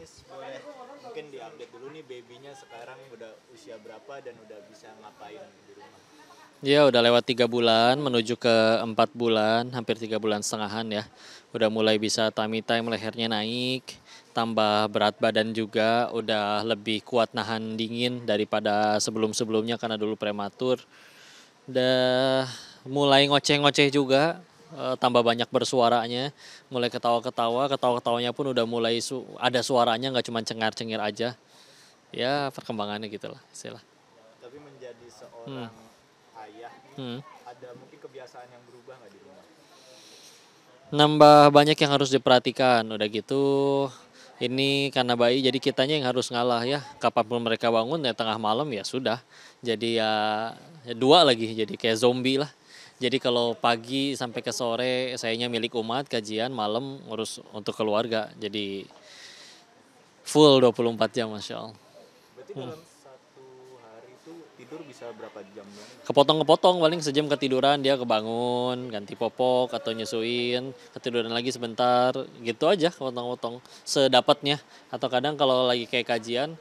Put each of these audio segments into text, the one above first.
Miss boleh mungkin diupdate dulu nih babynya sekarang udah usia berapa dan udah bisa ngapain di rumah? Ya udah lewat 3 bulan menuju ke 4 bulan, hampir 3 bulan setengahan ya. Udah mulai bisa tummy time, lehernya naik, tambah berat badan juga, udah lebih kuat nahan dingin daripada sebelum-sebelumnya karena dulu prematur. Udah mulai ngoceh-ngoceh juga, tambah banyak bersuaranya, mulai ketawa-ketawa, ketawa-ketawanya pun udah mulai ada suaranya nggak cuma cengar-cengir aja. Ya perkembangannya gitulah istilah. Tapi menjadi Hmm. seorang ayah nih Hmm. ada mungkin kebiasaan yang berubah nggak di rumah? Nambah banyak yang harus diperhatikan. Udah gitu, ini karena bayi jadi kitanya yang harus ngalah ya. Kapanpun mereka bangun ya tengah malam ya sudah. Jadi ya dua lagi jadi kayak zombie lah. Jadi kalau pagi sampai ke sore sayanya milik umat, kajian, malam ngurus untuk keluarga. Jadi full 24 jam Masya Allah. Berarti dalam satu hari itu tidur bisa berapa jam ya? Kepotong-kepotong paling sejam ketiduran dia kebangun ganti popok atau nyusuin ketiduran lagi sebentar gitu aja kepotong-potong sedapatnya atau kadang kalau lagi kayak kajian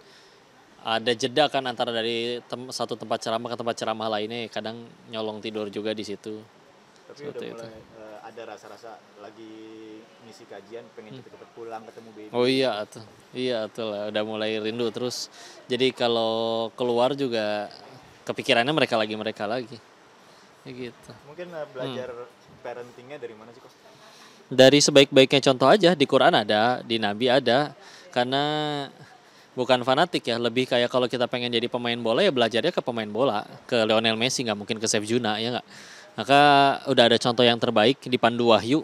ada jeda kan antara dari satu tempat ceramah ke tempat ceramah lainnya kadang nyolong tidur juga di situ Tapi udah seperti itu. mulai ada rasa-rasa lagi ngisi kajian pengen cepet-cepet pulang ketemu baby Oh gitu. iya tuh lah udah mulai rindu terus jadi kalau keluar juga kepikirannya mereka lagi ya gitu. Mungkin belajar parentingnya dari mana sih kok? Dari sebaik-baiknya contoh aja di Quran ada, di Nabi ada. Karena bukan fanatik ya, lebih kayak kalau kita pengen jadi pemain bola ya belajarnya ke pemain bola, ke Lionel Messi nggak mungkin ke Chef Juna ya nggak. Maka udah ada contoh yang terbaik dipandu wahyu,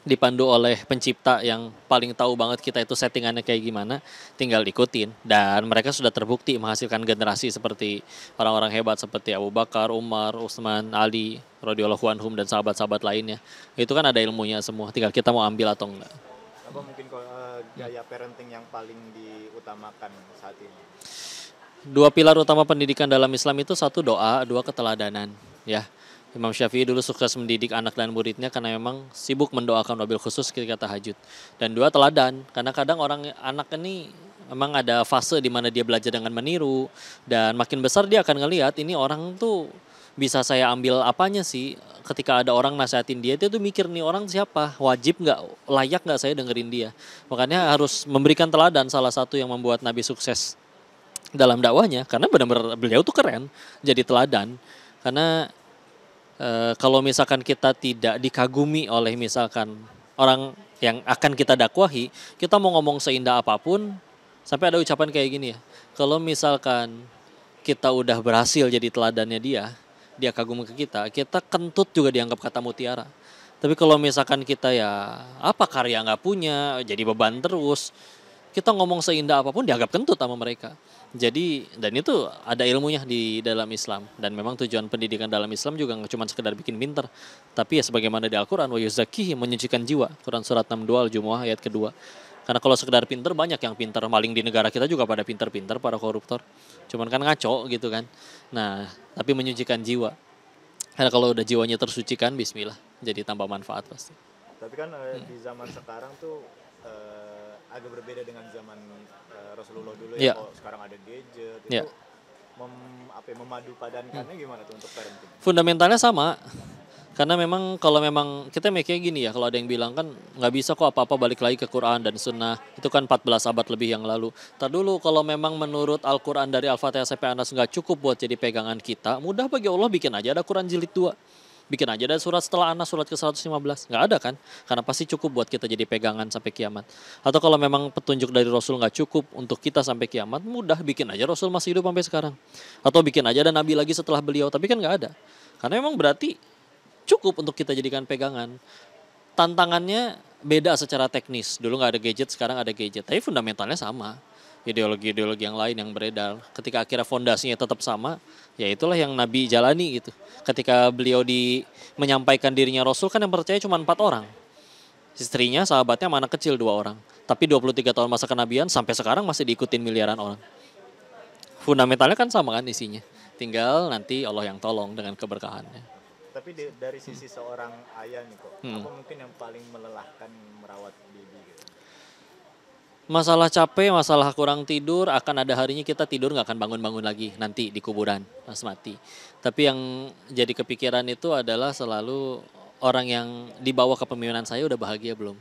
dipandu oleh pencipta yang paling tahu banget kita itu settingannya kayak gimana, tinggal ikutin. Dan mereka sudah terbukti menghasilkan generasi seperti orang-orang hebat seperti Abu Bakar, Umar, Utsman, Ali, radhiyallahu anhum dan sahabat-sahabat lainnya. Itu kan ada ilmunya semua, tinggal kita mau ambil atau enggak. Apa mungkin gaya parenting yang paling diutamakan saat ini? Dua pilar utama pendidikan dalam Islam itu satu doa, dua keteladanan, ya. Imam Syafi'i dulu sukses mendidik anak dan muridnya karena memang sibuk mendoakan wabil khusus ketika tahajud. Dan dua teladan, karena kadang orang anak ini memang ada fase di mana dia belajar dengan meniru dan makin besar dia akan ngelihat ini orang tuh bisa saya ambil apanya sih ketika ada orang nasihatin dia tuh mikir nih orang siapa, wajib nggak, layak nggak saya dengerin dia. Makanya harus memberikan teladan salah satu yang membuat Nabi sukses dalam dakwahnya karena benar-benar beliau tuh keren jadi teladan karena kalau misalkan kita tidak dikagumi oleh misalkan orang yang akan kita dakwahi kita mau ngomong seindah apapun sampai ada ucapan kayak gini ya kalau misalkan kita udah berhasil jadi teladannya dia kagum ke kita kentut juga dianggap kata mutiara tapi kalau misalkan kita ya apa karya nggak punya jadi beban terus kita ngomong seindah apapun dianggap kentut sama mereka. Jadi dan itu ada ilmunya di dalam Islam dan memang tujuan pendidikan dalam Islam juga nggak cuma sekedar bikin pinter, tapi ya sebagaimana di Al-Qur'an wa yuzakkihim menyucikan jiwa. Quran surat 62 Al-Jumuah ayat kedua. Karena kalau sekedar pinter banyak yang pinter maling di negara kita juga pada pinter-pinter para koruptor. Cuman kan ngaco gitu kan. Nah, tapi menyucikan jiwa. Karena kalau udah jiwanya tersucikan bismillah jadi tambah manfaat pasti. Tapi kan di zaman sekarang tuh agak berbeda dengan zaman Rasulullah dulu ya. Iya. Kalau sekarang ada gadget Iya. itu memadu padankannya gimana tuh untuk parenting? Fundamentalnya sama. Karena memang kalau memang kita mikirnya gini ya, kalau ada yang bilang kan nggak bisa kok apa-apa balik lagi ke Quran dan Sunnah. Itu kan 14 abad lebih yang lalu. Tar dulu kalau memang menurut Al-Quran dari Al-Fatihah sampai Anas nggak cukup buat jadi pegangan kita, mudah bagi Allah bikin aja ada Quran jilid 2. Bikin aja ada surat setelah Anas, surat ke-115. Nggak ada kan? Karena pasti cukup buat kita jadi pegangan sampai kiamat. Atau kalau memang petunjuk dari Rasul nggak cukup untuk kita sampai kiamat, mudah bikin aja Rasul masih hidup sampai sekarang. Atau bikin aja ada Nabi lagi setelah beliau, tapi kan nggak ada. Karena memang berarti cukup untuk kita jadikan pegangan. Tantangannya beda secara teknis. Dulu nggak ada gadget, sekarang ada gadget. Tapi fundamentalnya sama. Ideologi-ideologi yang lain yang beredar. Ketika akhirnya fondasinya tetap sama, ya itulah yang Nabi jalani gitu. Ketika beliau menyampaikan dirinya Rasul kan yang percaya cuma 4 orang. Istrinya, sahabatnya, sama anak kecil 2 orang. Tapi 23 tahun masa kenabian sampai sekarang masih diikutin miliaran orang. Fundamentalnya kan sama kan isinya. Tinggal nanti Allah yang tolong dengan keberkahannya. Tapi dari sisi seorang ayah nih kok, apa mungkin yang paling melelahkan merawat baby gitu? Masalah capek, masalah kurang tidur, akan ada harinya kita tidur nggak akan bangun-bangun lagi nanti di kuburan pas mati. Tapi yang jadi kepikiran itu adalah selalu orang yang dibawa kepemimpinan saya udah bahagia belum?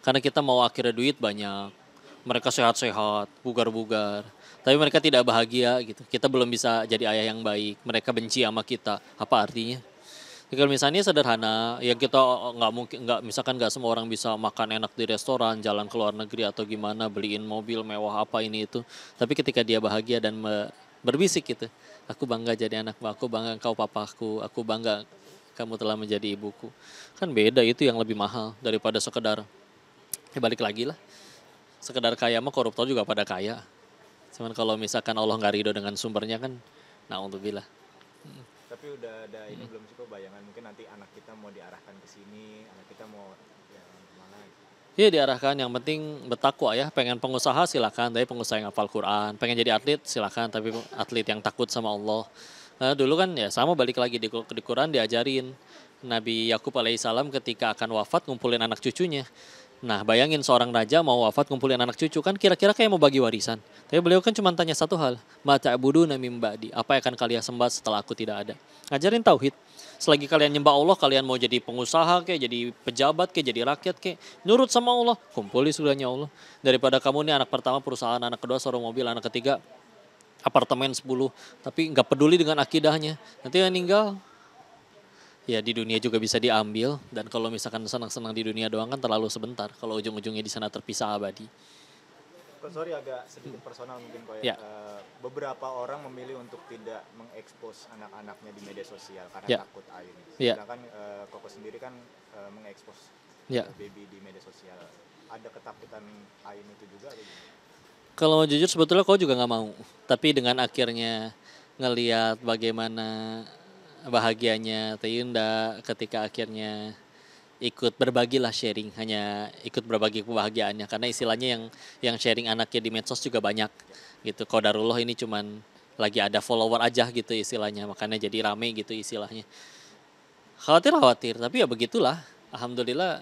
Karena kita mau akhirnya duit banyak, mereka sehat-sehat, bugar-bugar, tapi mereka tidak bahagia gitu. Kita belum bisa jadi ayah yang baik, mereka benci sama kita. Apa artinya? Ya, kalau misalnya sederhana, ya kita nggak mungkin nggak misalkan nggak semua orang bisa makan enak di restoran, jalan ke luar negeri atau gimana, beliin mobil mewah apa ini itu. Tapi ketika dia bahagia dan berbisik gitu, aku bangga jadi anakmu, aku bangga kau papaku, aku bangga kamu telah menjadi ibuku. Kan beda itu yang lebih mahal daripada sekedar, ya balik lagi lah, sekedar kaya mah koruptor juga pada kaya. Cuman kalau misalkan Allah nggak ridho dengan sumbernya kan, nah untuk bilah. Tapi udah ada ini belum sih kok bayangan mungkin nanti anak kita mau diarahkan ke sini, anak kita mau ya kemana gitu. Iya diarahkan, yang penting bertakwa ya. Pengen pengusaha silakan, tapi pengusaha yang hafal Quran. Pengen jadi atlet silakan, tapi atlet yang takut sama Allah. Nah, dulu kan ya sama balik lagi di Quran diajarin. Nabi Yakub alaihissalam ketika akan wafat ngumpulin anak cucunya. Nah bayangin seorang raja mau wafat ngumpulin anak cucu kan kira-kira kayak mau bagi warisan. Tapi beliau kan cuma tanya satu hal. Mata ta'buduna min ba'di. Apa yang akan kalian sembah setelah aku tidak ada? Ngajarin tauhid. Selagi kalian nyembah Allah, kalian mau jadi pengusaha kayak, jadi pejabat kayak, jadi rakyat kayak, nurut sama Allah, kumpuli sudahnya Allah. Daripada kamu nih anak pertama perusahaan, anak kedua seorang mobil, anak ketiga apartemen 10, tapi nggak peduli dengan akidahnya. Nanti yang meninggal, ya di dunia juga bisa diambil. Dan kalau misalkan senang-senang di dunia doang kan terlalu sebentar. Kalau ujung-ujungnya di sana terpisah abadi. Kok sorry agak sedikit personal mungkin kok ya. Ya, Beberapa orang memilih untuk tidak mengekspos anak-anaknya di media sosial karena ya, takut aib. ya, Sedangkan Koko sendiri kan mengekspos ya. baby di media sosial. Ada ketakutan aib itu juga atau gimana? Kalau jujur sebetulnya kau juga nggak mau. Tapi dengan akhirnya ngelihat bagaimana bahagianya Teyunda ketika akhirnya ikut berbagilah sharing, hanya ikut berbagi kebahagiaannya karena istilahnya yang sharing anaknya di medsos juga banyak gitu. Qadarullah ini cuman lagi ada follower aja gitu istilahnya, makanya jadi rame gitu istilahnya. Khawatir tapi ya begitulah. Alhamdulillah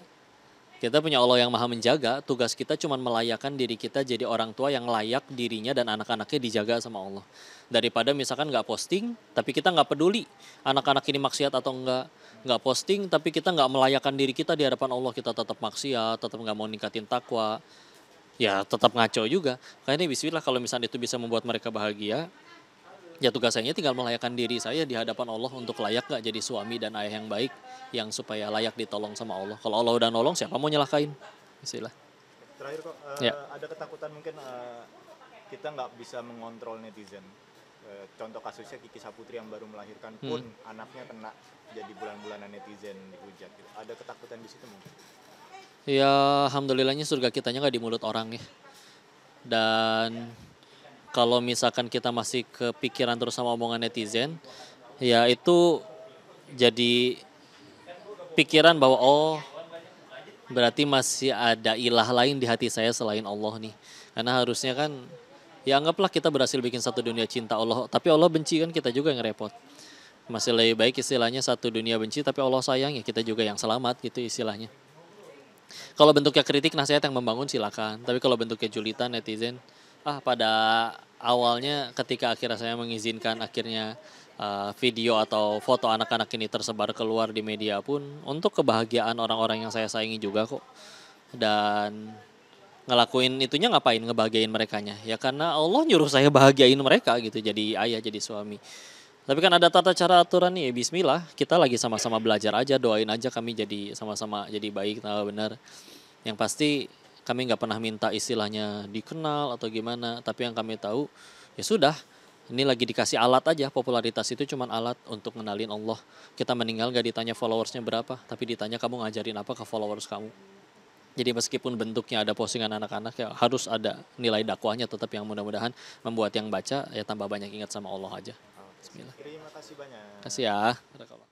kita punya Allah yang maha menjaga. Tugas kita cuma melayakkan diri kita jadi orang tua yang layak dirinya dan anak-anaknya dijaga sama Allah. Daripada misalkan nggak posting, tapi kita nggak peduli anak-anak ini maksiat atau enggak. Nggak posting, tapi kita nggak melayakkan diri kita di hadapan Allah. Kita tetap maksiat, tetap nggak mau ningkatin takwa. Ya tetap ngaco juga. Kayaknya bismillah kalau misalnya itu bisa membuat mereka bahagia. Ya tugas saya tinggal melayakkan diri saya di hadapan Allah untuk layak gak jadi suami dan ayah yang baik, yang supaya layak ditolong sama Allah. Kalau Allah udah nolong siapa mau nyelakain? Istilah. Terakhir kok Ya. ada ketakutan mungkin kita nggak bisa mengontrol netizen. Contoh kasusnya Kiki Saputri yang baru melahirkan pun anaknya kena jadi bulan-bulanan netizen dihujat. Gitu. Ada ketakutan di situ mungkin. Ya alhamdulillahnya surga kitanya nggak di mulut orang ya. Dan kalau misalkan kita masih kepikiran terus sama omongan netizen, ya itu jadi pikiran bahwa oh berarti masih ada ilah lain di hati saya selain Allah nih. Karena harusnya kan ya anggaplah kita berhasil bikin satu dunia cinta Allah, tapi Allah benci kan kita juga yang repot. Masih lebih baik istilahnya satu dunia benci tapi Allah sayang ya kita juga yang selamat gitu istilahnya. Kalau bentuknya kritik nasihat yang membangun silakan, tapi kalau bentuknya julitan netizen, pada awalnya ketika akhirnya saya mengizinkan akhirnya video atau foto anak-anak ini tersebar keluar di media pun untuk kebahagiaan orang-orang yang saya sayangi juga kok. Dan ngelakuin itunya ngapain ngebahagiain merekanya? Ya karena Allah nyuruh saya bahagiain mereka gitu jadi ayah, jadi suami. Tapi kan ada tata cara aturan nih, ya bismillah, kita lagi sama-sama belajar aja, doain aja kami jadi sama-sama jadi baik, nah benar. Yang pasti kami nggak pernah minta istilahnya dikenal atau gimana, tapi yang kami tahu ya sudah, ini lagi dikasih alat aja, popularitas itu cuma alat untuk ngenalin Allah. Kita meninggal gak ditanya followersnya berapa, tapi ditanya kamu ngajarin apa ke followers kamu. Jadi meskipun bentuknya ada postingan anak-anak ya harus ada nilai dakwahnya tetap yang mudah-mudahan membuat yang baca ya tambah banyak ingat sama Allah aja. Oh, Bismillah. terima kasih banyak. Kasih ya. Barakallah.